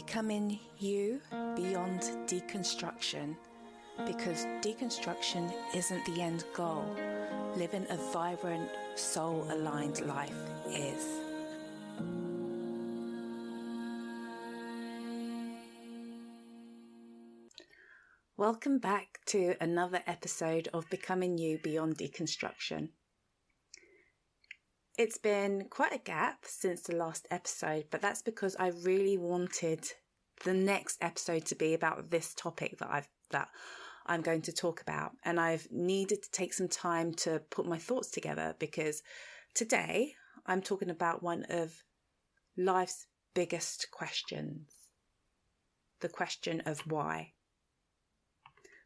Becoming you beyond deconstruction, because deconstruction isn't the end goal. Living a vibrant, soul-aligned life is. Welcome back to another episode of Becoming You Beyond Deconstruction. It's been quite a gap since the last episode, but that's because I really wanted the next episode to be about this topic that I'm going to talk about. And I've needed to take some time to put my thoughts together, because today I'm talking about one of life's biggest questions, the question of why.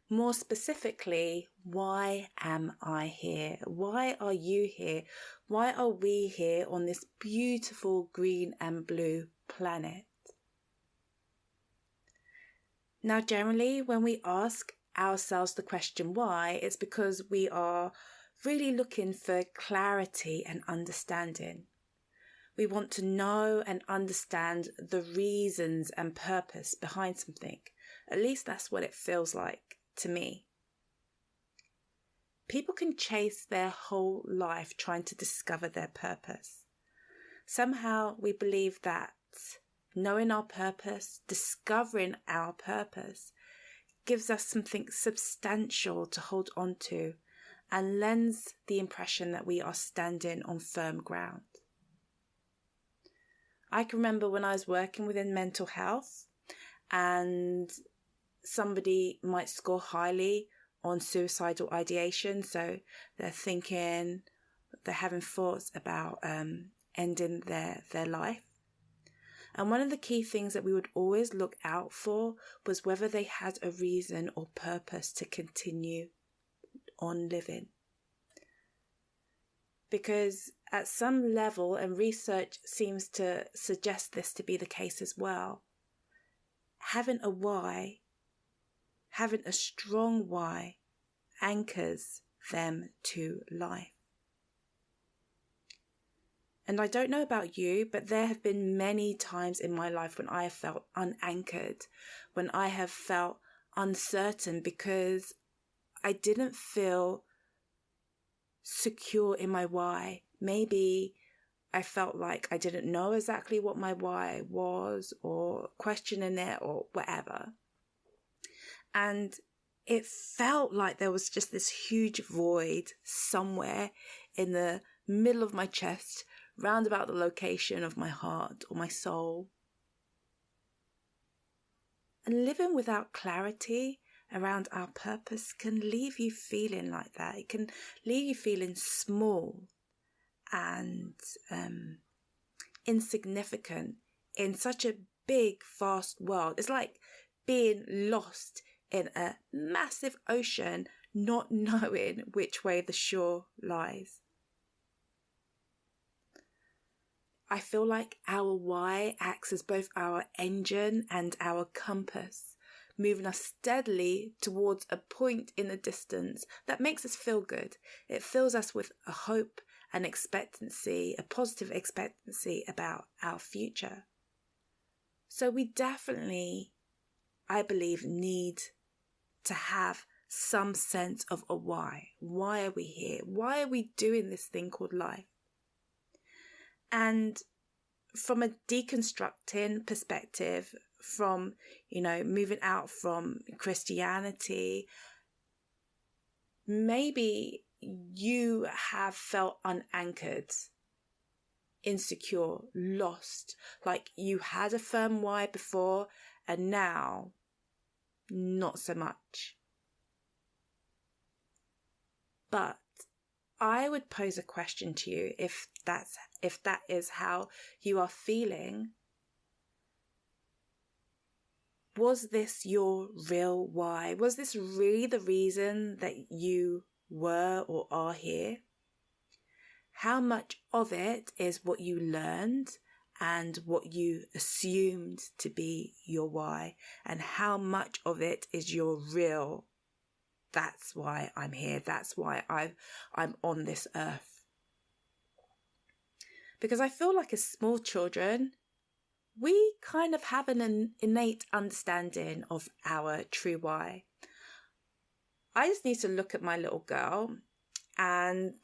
More specifically, why am I here? Why are you here? Why are we here on this beautiful green and blue planet? Now, generally, when we ask ourselves the question why, it's because we are really looking for clarity and understanding. We want to know and understand the reasons and purpose behind something. At least that's what it feels like to me. People can chase their whole life trying to discover their purpose. Somehow we believe that knowing our purpose, discovering our purpose, gives us something substantial to hold on to and lends the impression that we are standing on firm ground. I can remember when I was working within mental health and somebody might score highly on suicidal ideation. So they're having thoughts about ending their life. And one of the key things that we would always look out for was whether they had a reason or purpose to continue on living. Because at some level, and research seems to suggest this to be the case as well, having a why, having a strong why, anchors them to life. And I don't know about you, but there have been many times in my life when I have felt unanchored, when I have felt uncertain because I didn't feel secure in my why. Maybe I felt like I didn't know exactly what my why was, or questioning it, or whatever. And it felt like there was just this huge void somewhere in the middle of my chest, round about the location of my heart or my soul. And living without clarity around our purpose can leave you feeling like that. It can leave you feeling small and insignificant in such a big, vast world. It's like being lost in a massive ocean, not knowing which way the shore lies. I feel like our why acts as both our engine and our compass, moving us steadily towards a point in the distance that makes us feel good. It fills us with a hope and expectancy, a positive expectancy about our future. So we definitely, I believe, need to have some sense of a why. Why are we here? Why are we doing this thing called life? And from a deconstructing perspective, from, moving out from Christianity, maybe you have felt unanchored, insecure, lost, like you had a firm why before and now not so much. But I would pose a question to you, if that is how you are feeling. Was this your real why? Was this really the reason that you were or are here? How much of it is what you learned and what you assumed to be your why? And how much of it is your real? That's why I'm here. That's why I'm on this earth. Because I feel like as small children, we kind of have an innate understanding of our true why. I just need to look at my little girl and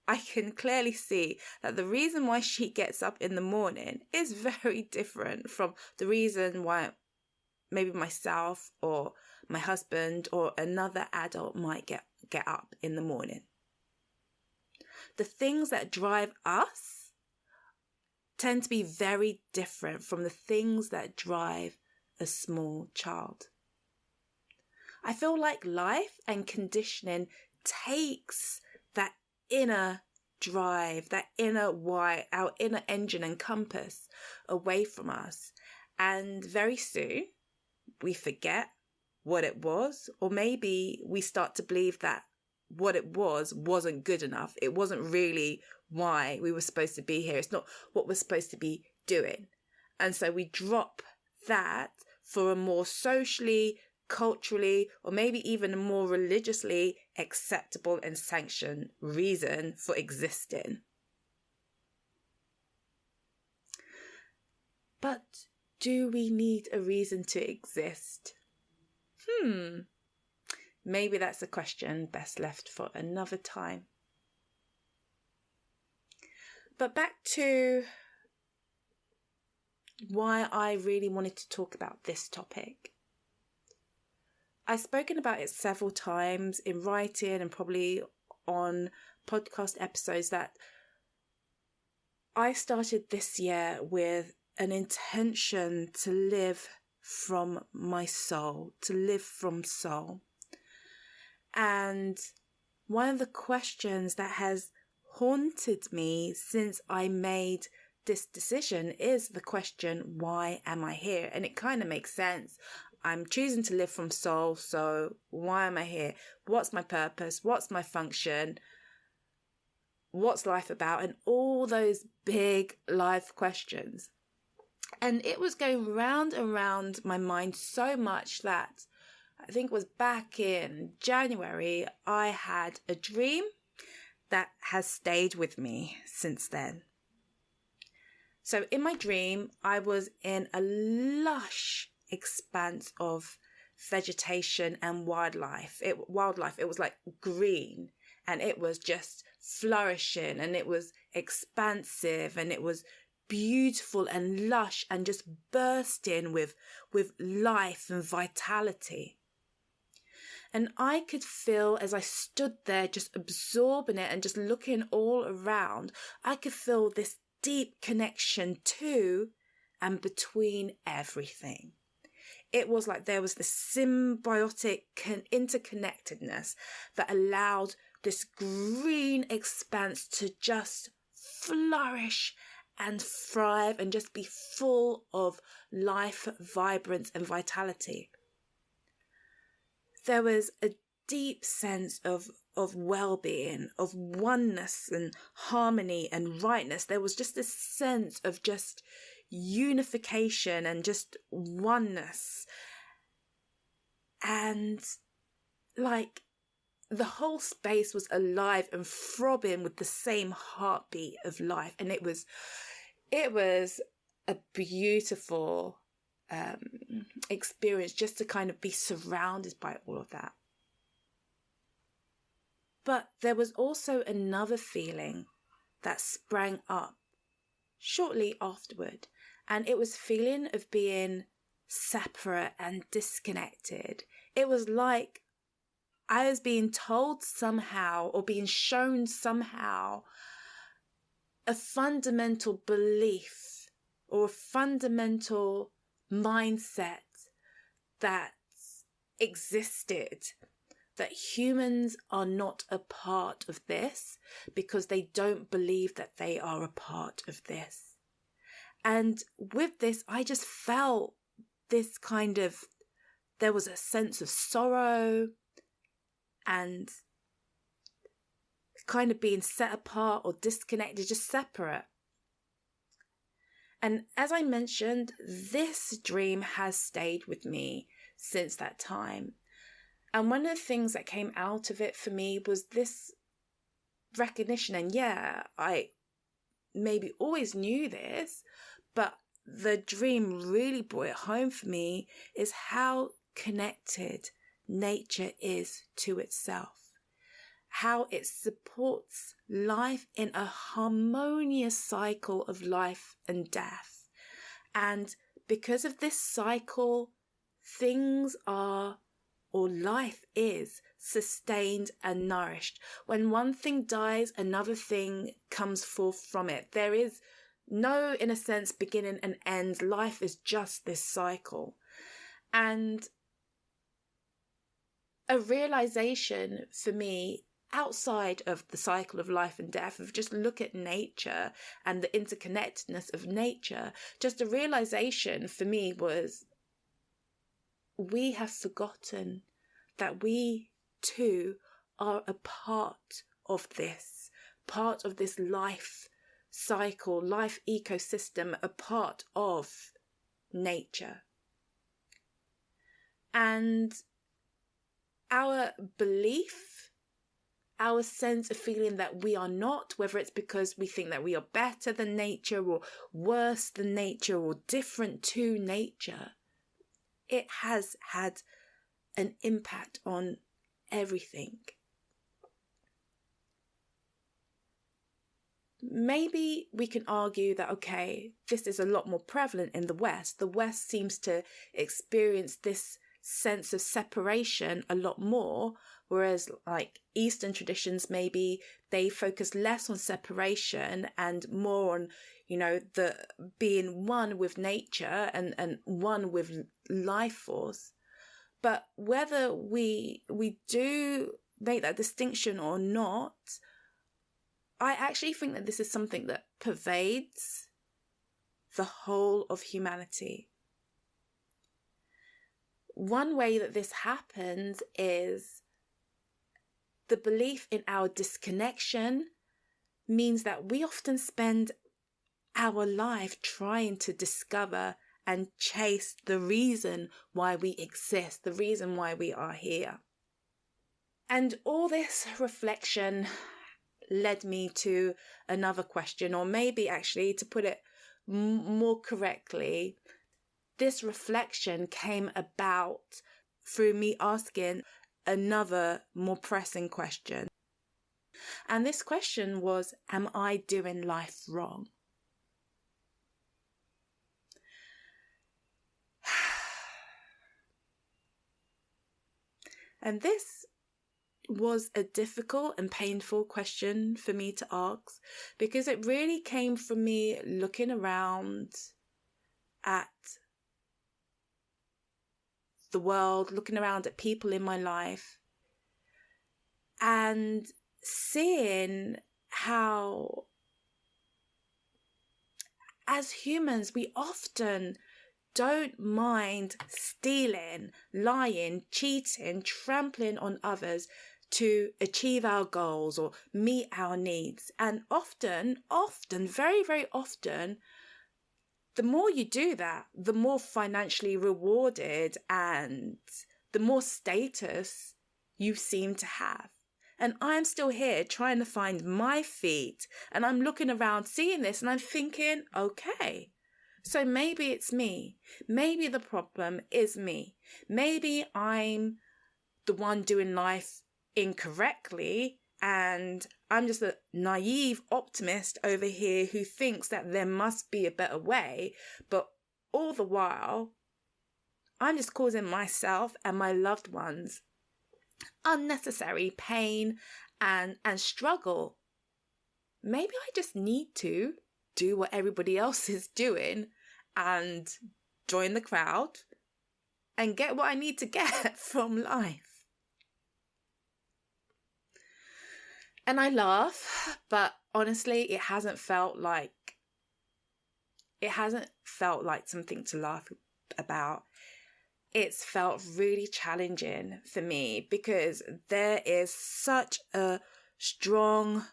I can clearly see that the reason why she gets up in the morning is very different from the reason why maybe myself or my husband or another adult might get up in the morning. The things that drive us tend to be very different from the things that drive a small child. I feel like life and conditioning takes that inner drive, that inner why, our inner engine and compass away from us. And very soon we forget what it was, or maybe we start to believe that what it wasn't good enough. It wasn't really why we were supposed to be here. It's not what we're supposed to be doing. And so we drop that for a more socially, culturally, or maybe even a more religiously acceptable and sanctioned reason for existing. But do we need a reason to exist? Maybe that's a question best left for another time. But back to why I really wanted to talk about this topic. I've spoken about it several times in writing and probably on podcast episodes that I started this year with an intention to live from my soul, to live from soul. And one of the questions that has haunted me since I made this decision is the question, why am I here? And it kind of makes sense. I'm choosing to live from soul, so why am I here? What's my purpose? What's my function? What's life about? And all those big life questions. And it was going round and round my mind so much that I think it was back in January, I had a dream that has stayed with me since then. So in my dream, I was in a lush expanse of vegetation and wildlife. It was like green and it was just flourishing and it was expansive and it was beautiful and lush and just bursting with life and vitality. And I could feel as I stood there just absorbing it and just looking all around, I could feel this deep connection to and between everything. It was like there was this symbiotic interconnectedness that allowed this green expanse to just flourish and thrive and just be full of life, vibrance and vitality. There was a deep sense of well-being, of oneness and harmony and rightness. There was just this sense of just unification and just oneness. And like the whole space was alive and throbbing with the same heartbeat of life. And it was a beautiful experience just to kind of be surrounded by all of that. But there was also another feeling that sprang up shortly afterward, and it was feeling of being separate and disconnected. It was like I was being told somehow or being shown somehow a fundamental belief or a fundamental mindset that existed, that humans are not a part of this because they don't believe that they are a part of this. And with this, I just felt this kind of, there was a sense of sorrow and kind of being set apart or disconnected, just separate. And as I mentioned, this dream has stayed with me since that time. And one of the things that came out of it for me was this recognition. And yeah, I maybe always knew this, but the dream really brought it home for me is how connected nature is to itself, how it supports life in a harmonious cycle of life and death. And because of this cycle, things are, or life is, sustained and nourished. When one thing dies, another thing comes forth from it. There is no, in a sense, beginning and end. Life is just this cycle. And a realization for me, outside of the cycle of life and death, of just look at nature and the interconnectedness of nature, just a realization for me was, we have forgotten that we too are a part of this life cycle, life ecosystem, a part of nature. And our belief, our sense of feeling that we are not, whether it's because we think that we are better than nature or worse than nature or different to nature, it has had an impact on everything. Maybe we can argue that, okay, this is a lot more prevalent in the West. The West seems to experience this sense of separation a lot more, whereas like Eastern traditions, maybe they focus less on separation and more on, the being one with nature and one with life force. But whether we do make that distinction or not, I actually think that this is something that pervades the whole of humanity. One way that this happens is the belief in our disconnection means that we often spend our life trying to discover and chase the reason why we exist, the reason why we are here. And all this reflection led me to another question, or maybe actually, to put it more correctly, this reflection came about through me asking another more pressing question. And this question was, am I doing life wrong? And this was a difficult and painful question for me to ask, because it really came from me looking around at the world, looking around at people in my life, and seeing how, as humans, we often don't mind stealing, lying, cheating, trampling on others to achieve our goals or meet our needs. And often, very, very often, the more you do that, the more financially rewarded and the more status you seem to have. And I'm still here trying to find my feet, and I'm looking around seeing this and I'm thinking, okay, so maybe it's me. Maybe the problem is me. Maybe I'm the one doing life incorrectly, and I'm just a naive optimist over here who thinks that there must be a better way, but all the while I'm just causing myself and my loved ones unnecessary pain and struggle. Maybe I just need to do what everybody else is doing and join the crowd and get what I need to get from life. And I laugh, but honestly, it hasn't felt like something to laugh about. It's felt really challenging for me, because there is such a strong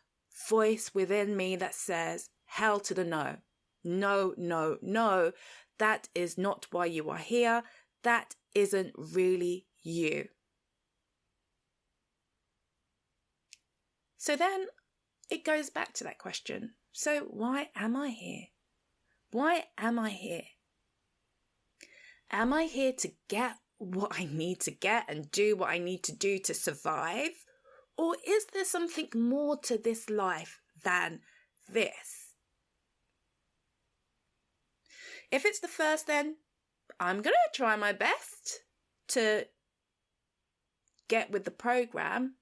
voice within me that says, hell to the no. No, no, no. That is not why you are here. That isn't really you. So then it goes back to that question. So why am I here? Why am I here? Am I here to get what I need to get and do what I need to do to survive? Or is there something more to this life than this? If it's the first, then I'm going to try my best to get with the program.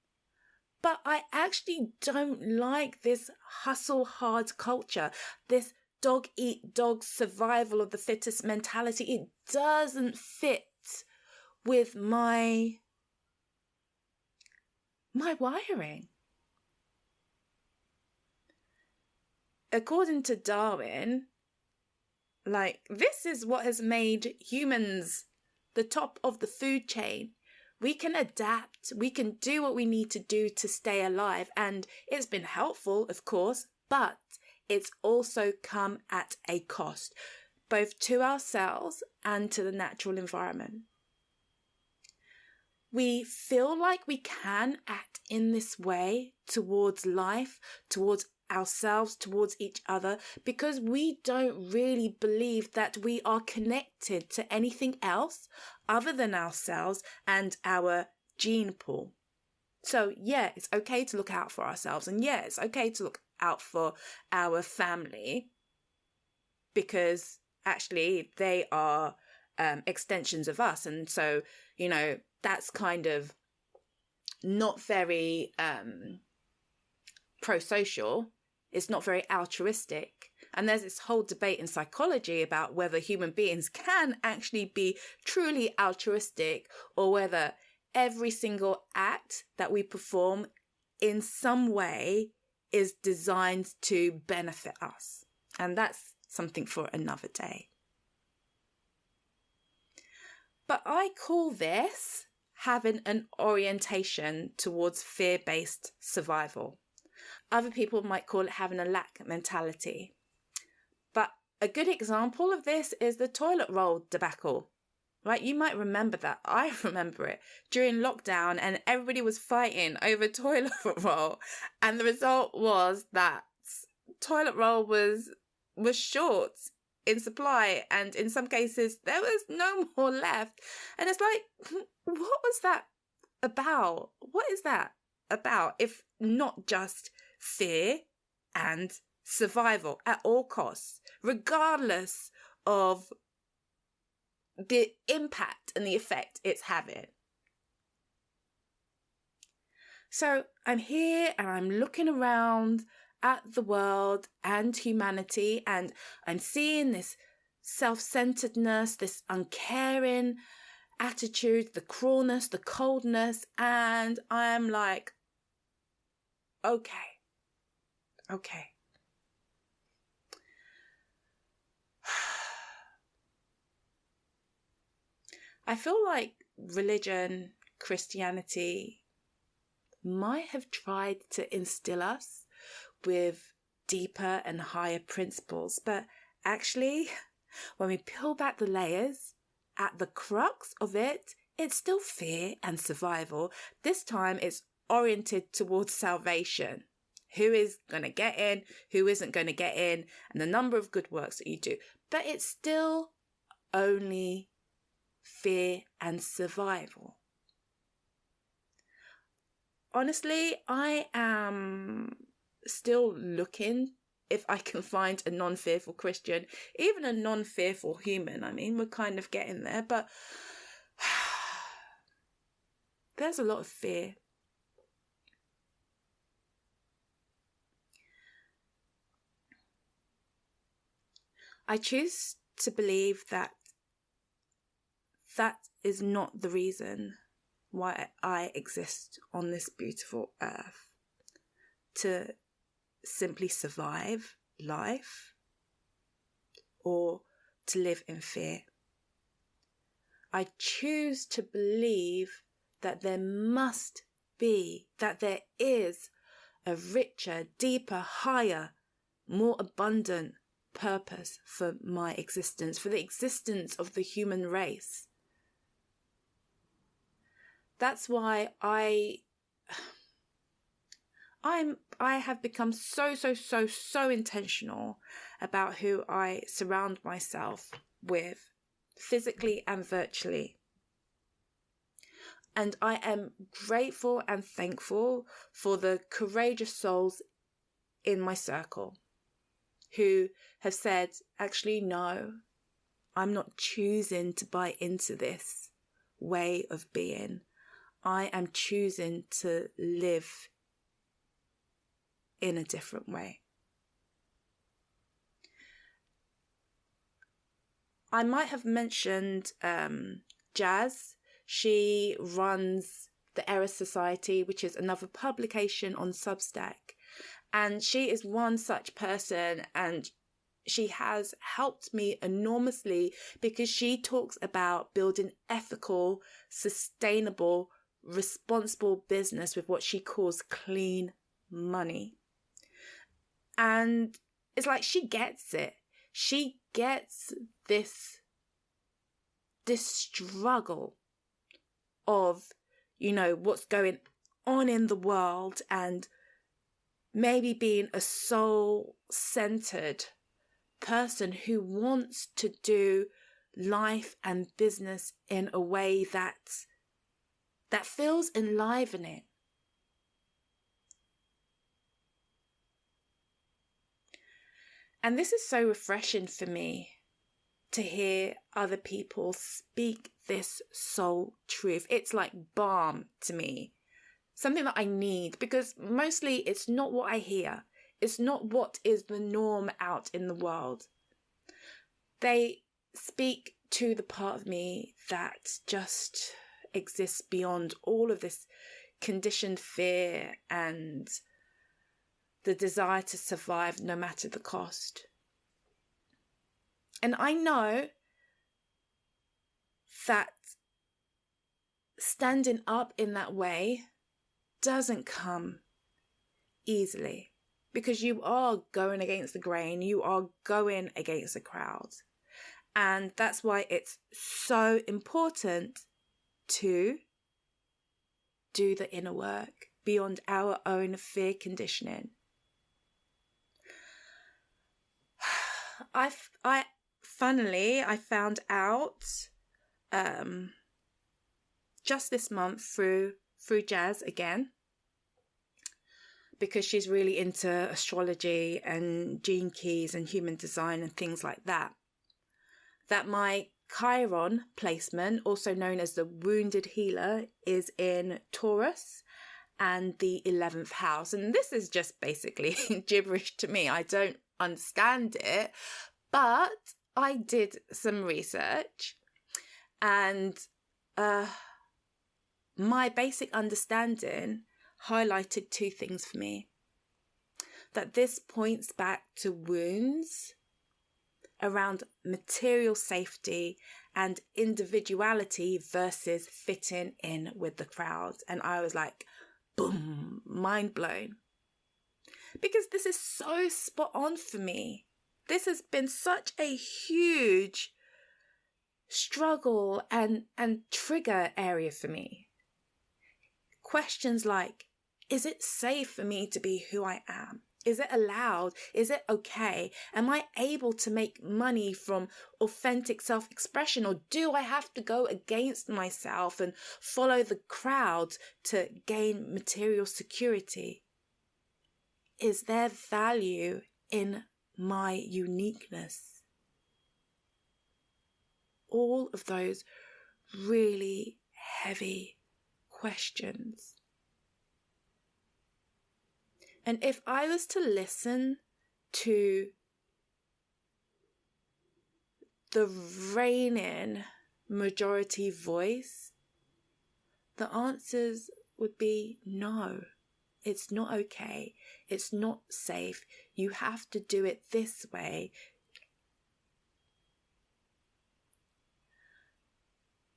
But I actually don't like this hustle hard culture, this dog eat dog survival of the fittest mentality. It doesn't fit with my wiring. According to Darwin, this is what has made humans the top of the food chain. We can adapt, we can do what we need to do to stay alive, and it's been helpful, of course, but it's also come at a cost, both to ourselves and to the natural environment. We feel like we can act in this way towards life, towards ourselves, towards each other, because we don't really believe that we are connected to anything else other than ourselves and our gene pool. So yeah, it's okay to look out for ourselves, and yeah, it's okay to look out for our family, because actually they are extensions of us. And so, that's kind of not very pro-social. It's not very altruistic. And there's this whole debate in psychology about whether human beings can actually be truly altruistic, or whether every single act that we perform in some way is designed to benefit us. And that's something for another day. But I call this having an orientation towards fear-based survival. Other people might call it having a lack mentality. But a good example of this is the toilet roll debacle, right? You might remember that. I remember it during lockdown, and everybody was fighting over toilet roll. And the result was that toilet roll was short in supply, and in some cases there was no more left. And it's like, what was that about? What is that about, if not just fear and survival at all costs, regardless of the impact and the effect it's having? So I'm here and I'm looking around at the world and humanity, and I'm seeing this self-centeredness, this uncaring attitude, the cruelness, the coldness, and I'm like, okay. I feel like religion, Christianity might have tried to instill us with deeper and higher principles, but actually, when we peel back the layers, at the crux of it, it's still fear and survival. This time it's oriented towards salvation. Who is going to get in, who isn't going to get in, and the number of good works that you do. But it's still only fear and survival. Honestly, I am still looking if I can find a non-fearful Christian, even a non-fearful human. I mean, we're kind of getting there, but there's a lot of fear. I choose to believe that is not the reason why I exist on this beautiful earth, to simply survive life or to live in fear. I choose to believe that there is a richer, deeper, higher, more abundant purpose for my existence, for the existence of the human race. That's why I I have become so intentional about who I surround myself with, physically and virtually. And I am grateful and thankful for the courageous souls in my circle who have said, actually, no, I'm not choosing to buy into this way of being. I am choosing to live in a different way. I might have mentioned Jazz. She runs the Error Society, which is another publication on Substack. And she is one such person, and she has helped me enormously because she talks about building ethical, sustainable, responsible business with what she calls clean money. And it's like she gets it. She gets this struggle of, what's going on in the world, and maybe being a soul-centered person who wants to do life and business in a way that feels enlivening. And this is so refreshing for me to hear other people speak this soul truth. It's like balm to me. Something that I need, because mostly it's not what I hear. It's not what is the norm out in the world. They speak to the part of me that just exists beyond all of this conditioned fear and the desire to survive no matter the cost. And I know that standing up in that way doesn't come easily, because you are going against the grain, you are going against the crowd. And that's why it's so important to do the inner work beyond our own fear conditioning. I found out just this month through Jazz again, because she's really into astrology and gene keys and human design and things like that my Chiron placement, also known as the wounded healer, is in Taurus and the 11th house. And this is just basically gibberish to me. I don't understand it, but I did some research, and my basic understanding highlighted two things for me. That this points back to wounds around material safety and individuality versus fitting in with the crowd. And I was like, boom, mind blown. Because this is so spot on for me. This has been such a huge struggle and trigger area for me. Questions like, is it safe for me to be who I am? Is it allowed? Is it okay? Am I able to make money from authentic self-expression, or do I have to go against myself and follow the crowd to gain material security? Is there value in my uniqueness? All of those really heavy questions. And if I was to listen to the reigning majority voice, the answers would be no. It's not okay. It's not safe. You have to do it this way.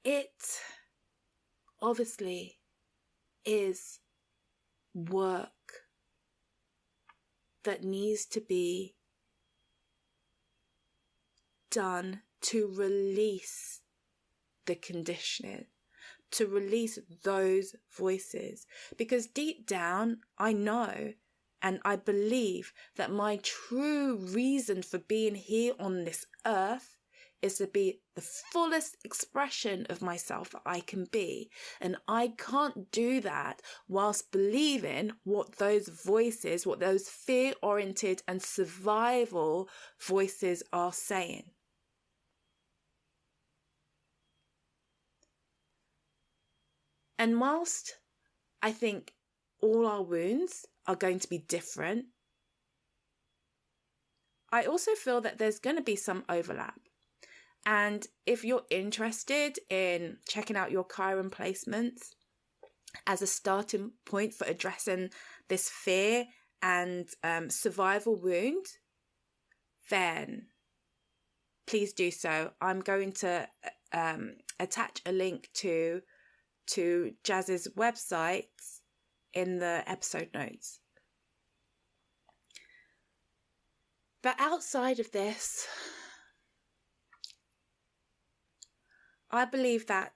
It obviously is work that needs to be done to release the conditioning. to release those voices. Because deep down, I know and I believe that my true reason for being here on this earth is to be the fullest expression of myself that I can be. And I can't do that whilst believing what those voices, what those fear-oriented and survival voices are saying. And whilst I think all our wounds are going to be different, I also feel that there's going to be some overlap. And if you're interested in checking out your Chiron placements as a starting point for addressing this fear and survival wound, then please do so. I'm going to attach a link to Jazz's website in the episode notes. But outside of this, I believe that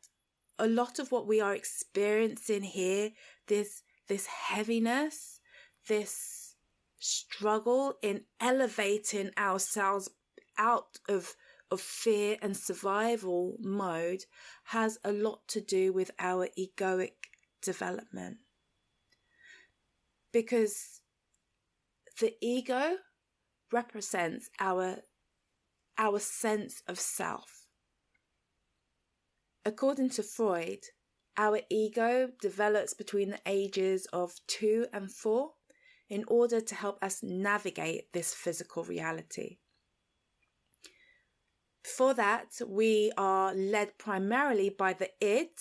a lot of what we are experiencing here, this heaviness, this struggle in elevating ourselves out of fear and survival mode, has a lot to do with our egoic development. Because the ego represents our sense of self. According to Freud, our ego develops between the ages of 2 and 4 in order to help us navigate this physical reality. For that, we are led primarily by the id,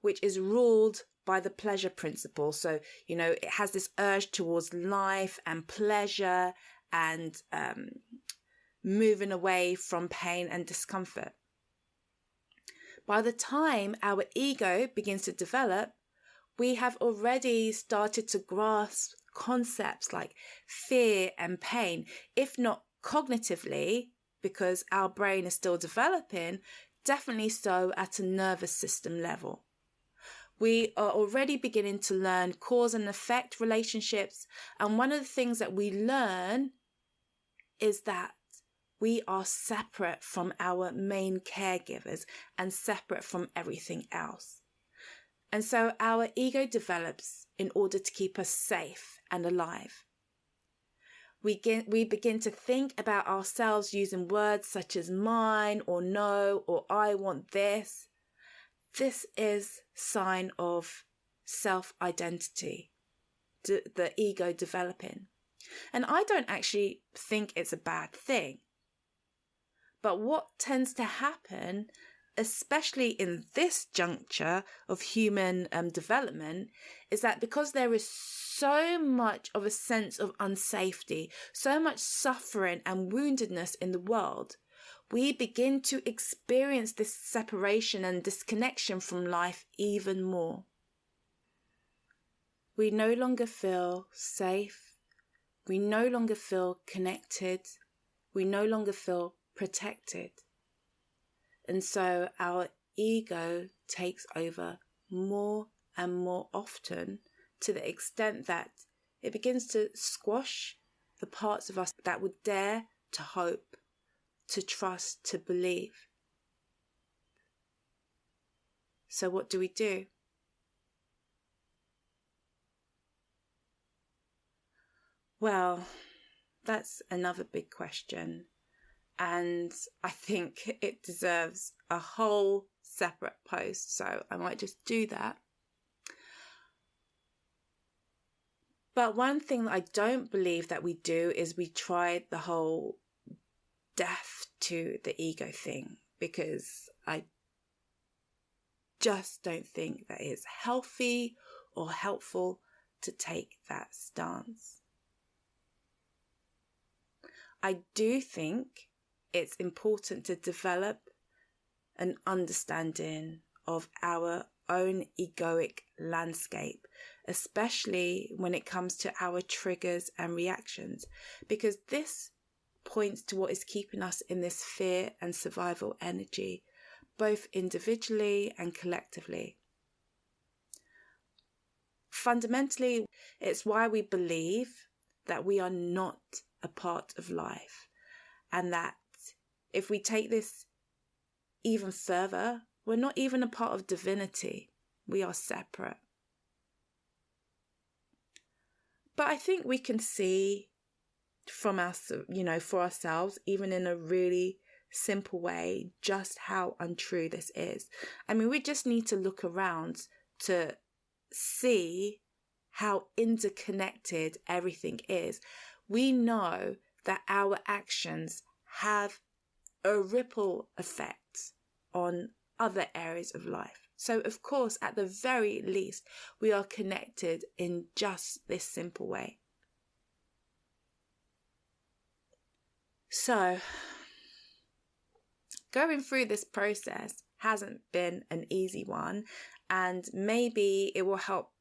which is ruled by the pleasure principle. So, it has this urge towards life and pleasure and moving away from pain and discomfort. By the time our ego begins to develop, we have already started to grasp concepts like fear and pain, if not cognitively, because our brain is still developing, definitely so at a nervous system level. We are already beginning to learn cause and effect relationships, and one of the things that we learn is that we are separate from our main caregivers and separate from everything else. And so our ego develops in order to keep us safe and alive. We begin to think about ourselves using words such as mine or no or I want this. This is a sign of self-identity, the ego developing. And I don't actually think it's a bad thing. But what tends to happen, especially in this juncture of human development, is that because there is so much of a sense of unsafety, so much suffering and woundedness in the world, we begin to experience this separation and disconnection from life even more. We no longer feel safe. We no longer feel connected. We no longer feel protected. And so our ego takes over more and more often, to the extent that it begins to squash the parts of us that would dare to hope, to trust, to believe. So what do we do? Well, that's another big question. And I think it deserves a whole separate post, so I might just do that. But one thing that I don't believe that we do is we try the whole death to the ego thing, because I just don't think that it's healthy or helpful to take that stance. I do think it's important to develop an understanding of our own egoic landscape, especially when it comes to our triggers and reactions, because this points to what is keeping us in this fear and survival energy. both individually and collectively. Fundamentally, it's why we believe that we are not a part of life, and that if we take this even further, we're not even a part of divinity. We are separate. But I think we can see from us, for ourselves, even in a really simple way, just how untrue this is. I mean, we just need to look around to see how interconnected everything is. We know that our actions have a ripple effect on other areas of life. So, of course, at the very least, we are connected in just this simple way. So, going through this process hasn't been an easy one, and maybe it will help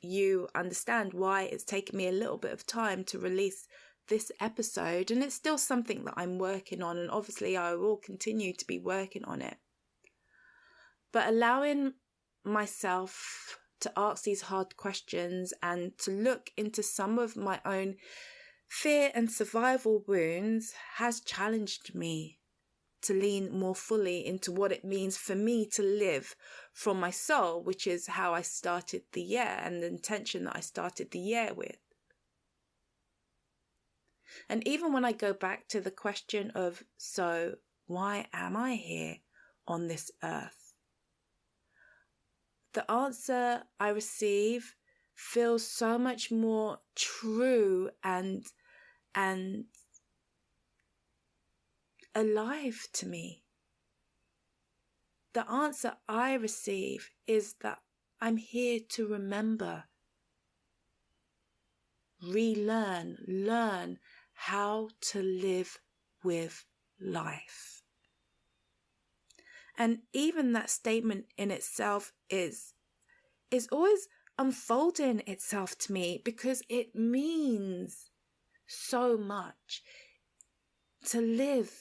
you understand why it's taken me a little bit of time to release this episode, and it's still something that I'm working on, and obviously I will continue to be working on it. But allowing myself to ask these hard questions and to look into some of my own fear and survival wounds has challenged me to lean more fully into what it means for me to live from my soul, which is how I started the year and the intention that I started the year with. And even when I go back to the question of, so why am I here on this earth? The answer I receive feels so much more true and alive to me. The answer I receive is that I'm here to remember, relearn, learn how to live with life. And even that statement in itself is always unfolding itself to me, because it means so much to live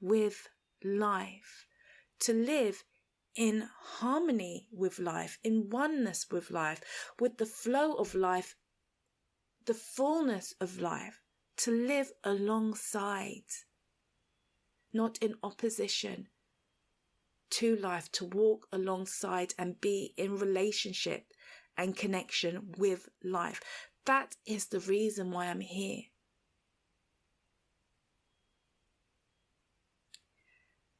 with life, to live in harmony with life, in oneness with life, with the flow of life, the fullness of life, to live alongside, not in opposition to life, to walk alongside and be in relationship and connection with life. That is the reason why I'm here.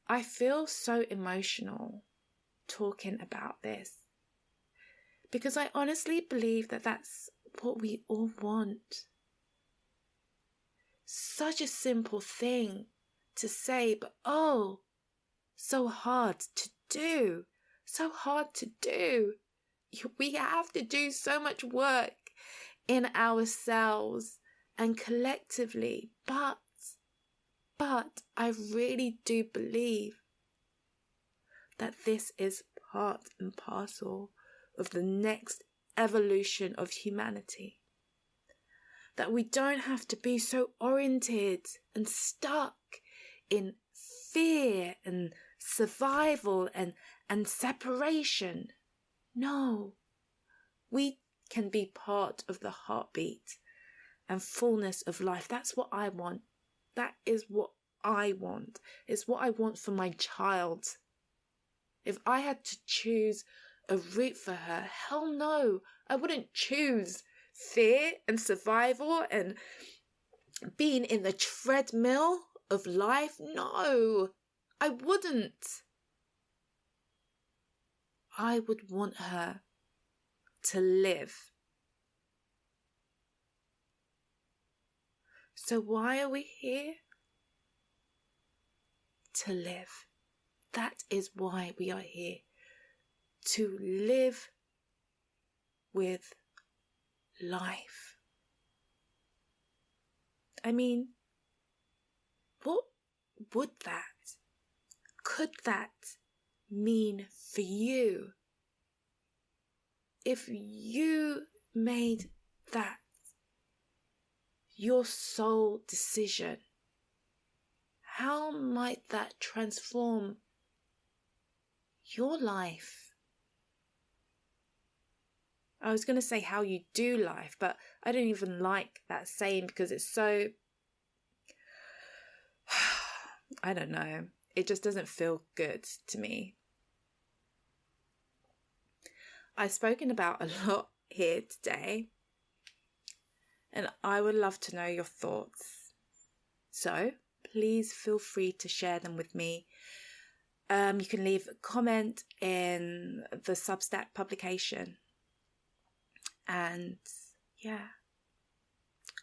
I feel so emotional talking about this, because I honestly believe that that's what we all want. Such a simple thing to say, but so hard to do. So hard to do. We have to do so much work in ourselves and collectively, but I really do believe that this is part and parcel of the next evolution of humanity. That we don't have to be so oriented and stuck in fear and survival and separation. No, we can be part of the heartbeat and fullness of life. That's what I want. That is what I want. It's what I want for my child. If I had to choose a route for her, hell no, I wouldn't choose fear and survival and being in the treadmill of life. No, I wouldn't. I would want her to live. So why are we here? To live. That is why we are here. To live with life. I mean, what would could that mean for you if you made that your sole decision? How might that transform your life. I was going to say how you do life, but I don't even like that saying because it's so, I don't know. It just doesn't feel good to me. I've spoken about a lot here today, and I would love to know your thoughts. So please feel free to share them with me. You can leave a comment in the Substack publication, and yeah,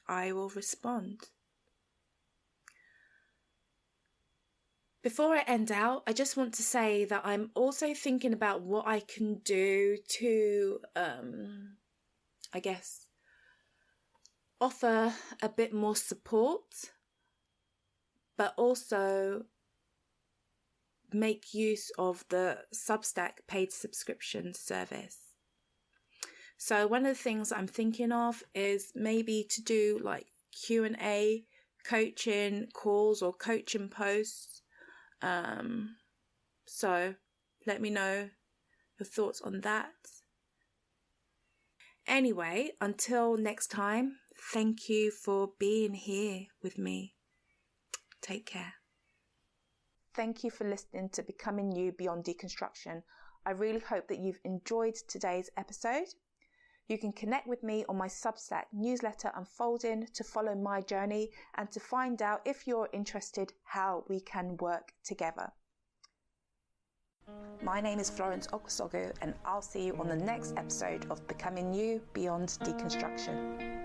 I will respond. Before I end out, I just want to say that I'm also thinking about what I can do to, I guess, offer a bit more support, but also make use of the Substack paid subscription service. So one of the things I'm thinking of is maybe to do like Q&A coaching calls or coaching posts. So let me know your thoughts on that. Anyway, until next time, thank you for being here with me. Take care. Thank you for listening to Becoming You Beyond Deconstruction. I really hope that you've enjoyed today's episode. You can connect with me on my Substack newsletter Unfolding to follow my journey and to find out if you're interested how we can work together. My name is Florence Okwasogo, and I'll see you on the next episode of Becoming You Beyond Deconstruction.